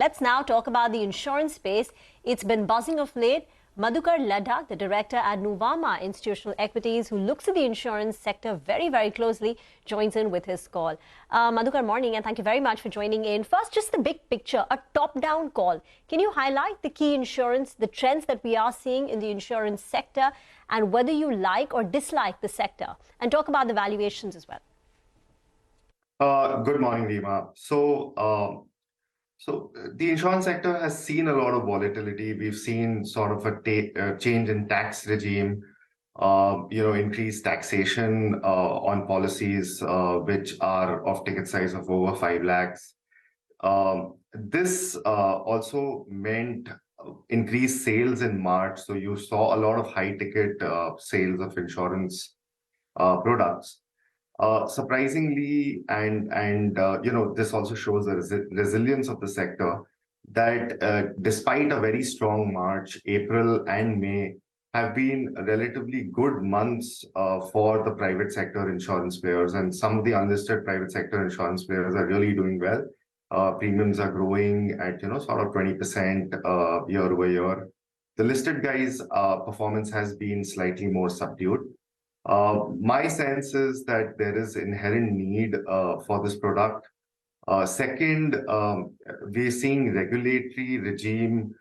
Let's now talk about the insurance space. It's been buzzing of late. Madhukar Lodha, the director at Nuvama Institutional Equities, who looks at the insurance sector very, very closely, joins in with his call. Madhukar, morning, and thank you very much for joining in. First, just the big picture, a top-down call. Can you highlight the key insurance, the trends that we are seeing in the insurance sector, and whether you like or dislike the sector? And talk about the valuations as well. Good morning, Rima. So the insurance sector has seen a lot of volatility. We've seen sort of a change in tax regime, increased taxation on policies which are of ticket size of over 5 lakhs. This also meant increased sales in March. So you saw a lot of high ticket sales of insurance products. Surprisingly, this also shows the resilience of the sector, that despite a very strong March, April and May have been relatively good months for the private sector insurance players, and some of the unlisted private sector insurance players are really doing well. Premiums are growing at sort of 20% year over year. The listed guys' performance has been slightly more subdued. My sense is that there is inherent need for this product. Second, we're seeing regulatory regime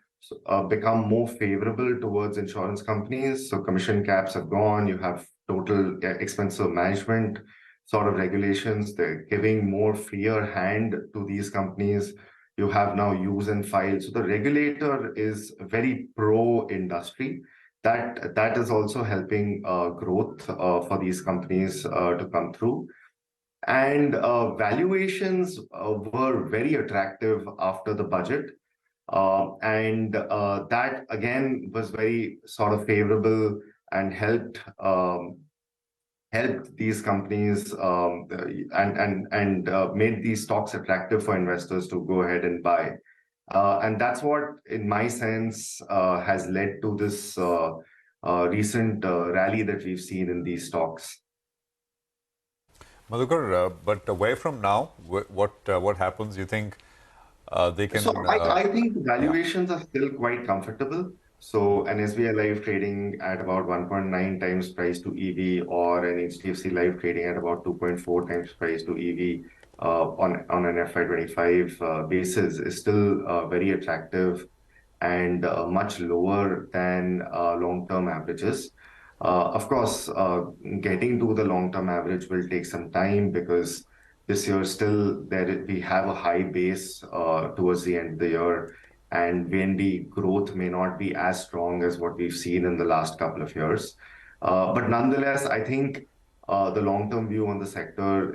become more favorable towards insurance companies. So commission caps have gone. You have total expense of management sort of regulations. They're giving more freer hand to these companies. You have now use and file. So the regulator is very pro-industry. That is also helping growth for these companies to come through. And valuations were very attractive after the budget. That, again, was very sort of favorable and helped these companies and made these stocks attractive for investors to go ahead and buy. And that's what, in my sense, has led to this recent rally that we've seen in these stocks. Madhukar, but where from now, what happens? You think they can? So I think the valuations are still quite comfortable. So an SBI Life trading at about 1.9 times price to EV, or an HDFC Life trading at about 2.4 times price to EV. On an FY25 basis is still very attractive and much lower than long-term averages. Of course, getting to the long-term average will take some time, because this year still we have a high base towards the end of the year, and VNB growth may not be as strong as what we've seen in the last couple of years. But nonetheless, I think the long-term view on the sector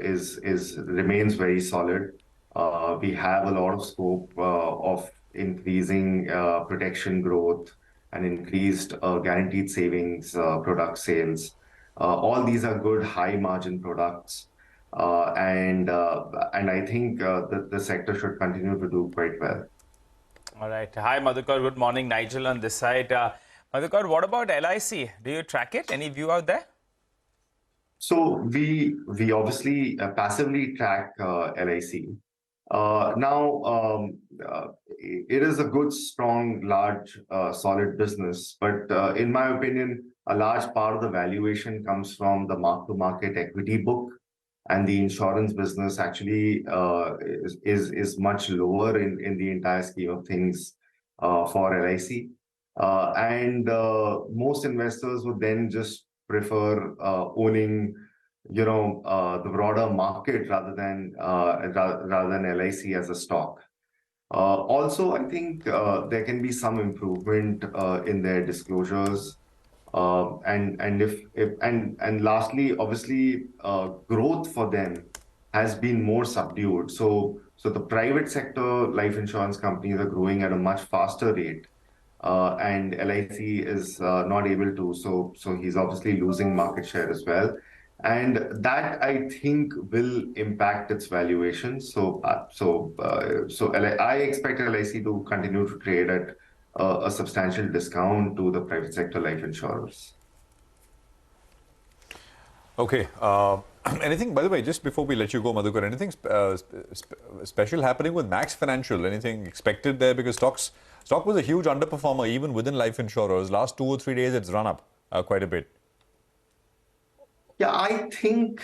remains very solid. We have a lot of scope of increasing protection growth and increased guaranteed savings product sales. All these are good high-margin products, and I think that the sector should continue to do quite well. All right. Hi, Madhukar. Good morning. Nigel on this side. Madhukar, what about LIC? Do you track it? Any view out there? So we obviously passively track LIC. Now, it is a good, strong, large, solid business. But in my opinion, a large part of the valuation comes from the mark-to-market equity book. And the insurance business actually is much lower in the entire scheme of things for LIC. Most investors would then just prefer owning, the broader market rather than LIC as a stock. Also, I think there can be some improvement in their disclosures. And lastly, obviously, growth for them has been more subdued. So the private sector life insurance companies are growing at a much faster rate. And LIC is not able to, so he's obviously losing market share as well, and that, I think, will impact its valuation. So I expect LIC to continue to trade at a substantial discount to the private sector life insurers. Okay. Anything, by the way, just before we let you go, Madhukar, anything special happening with Max Financial? Anything expected there? Because stock was a huge underperformer even within life insurers. Last 2 or 3 days, it's run up quite a bit. Yeah, I think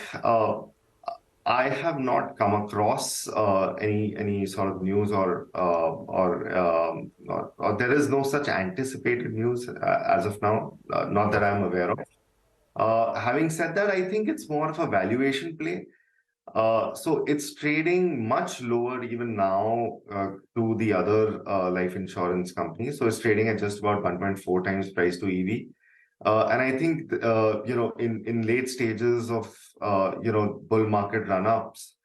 I have not come across any sort of news or there is no such anticipated news as of now, not that I'm aware of. Having said that, I think it's more of a valuation play. So it's trading much lower even now to the other life insurance companies. So it's trading at just about 1.4 times price to EV. And I think, in late stages of, bull market run-ups,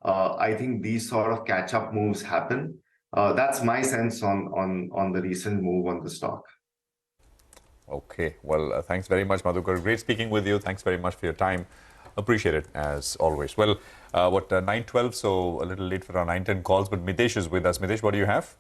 I think these sort of catch-up moves happen. That's my sense on the recent move on the stock. Okay. Well, thanks very much, Madhukar. Great speaking with you. Thanks very much for your time. Appreciate it, as always. Well, 9:12, so a little late for our 9:10 calls, but Mitesh is with us. Mitesh, what do you have?